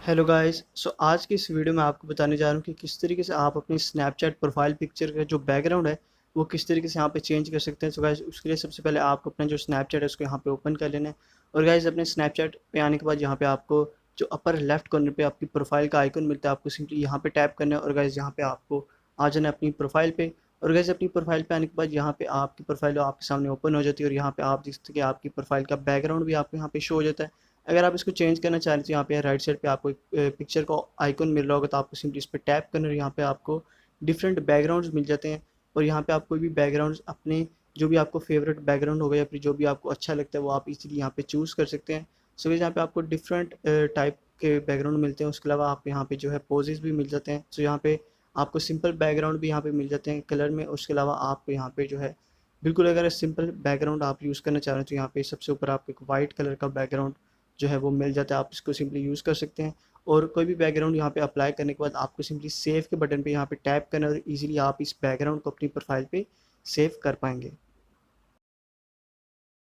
Hello guys. आज की इस वीडियो में आपको बताने जा रहा हूँ कि किस तरीके से आप अपनी स्नैपचैट प्रोफाइल पिक्चर का जो बैकग्राउंड है वो किस तरीके से यहाँ पे चेंज कर सकते हैं। गाइस, उसके लिए सबसे पहले आपको अपना जो स्नैपचैट है उसको यहाँ पे ओपन कर लेना है। और गाइस, अपने स्नैपचैट पे आने के बाद यहाँ पे आपको जो अपर लेफ्ट कॉर्नर पे आपकी प्रोफाइल का आइकन मिलता है, आपको सिंपली यहाँ पे टैप करना है। और गाइस, यहाँ पे आपको आ जाना है अपनी प्रोफाइल पे। और गाइस, अपनी प्रोफाइल पे आने के बाद यहाँ पे आपकी प्रोफाइल आपके सामने ओपन हो जाती है और यहाँ पे आप देख सकते हैं कि आपकी प्रोफाइल का बैकग्राउंड भी आपको यहाँ पे शो हो जाता है। अगर आप इसको चेंज करना चाह रहे तो यहाँ पे राइट साइड पे आपको एक पिक्चर का आइकन मिल रहा होगा, तो आपको सिंपली इस पर टैप करना और यहाँ पे आपको डिफरेंट बैकग्राउंड्स मिल जाते हैं। और यहाँ पे आप कोई भी बैकग्राउंड्स अपने जो भी आपको फेवरेट बैकग्राउंड होगा या फिर जो भी आपको अच्छा लगता है वो आप इजीली यहाँ पे चूज़ कर सकते हैं। सो यहाँ पे आपको डिफरेंट टाइप के बैकग्राउंड मिलते हैं। उसके अलावा आप यहाँ पे जो है पोजेस भी मिल जाते हैं। सो यहाँ पे आपको सिंपल बैकग्राउंड भी यहाँ पे मिल जाते हैं कलर में। उसके अलावा आपको यहाँ पे जो है बिल्कुल, अगर सिंपल बैकग्राउंड आप यूज़ करना चाह रहे हैं तो यहाँ पे सबसे ऊपर आपको एक वाइट कलर का बैकग्राउंड जो है वो मिल जाता है। आप इसको सिंपली यूज़ कर सकते हैं। और कोई भी बैकग्राउंड यहाँ पे अप्लाई करने के बाद आपको सिंपली सेव के बटन पे यहाँ पे टैप करना और इजीली आप इस बैकग्राउंड को अपनी प्रोफाइल पे सेव कर पाएंगे।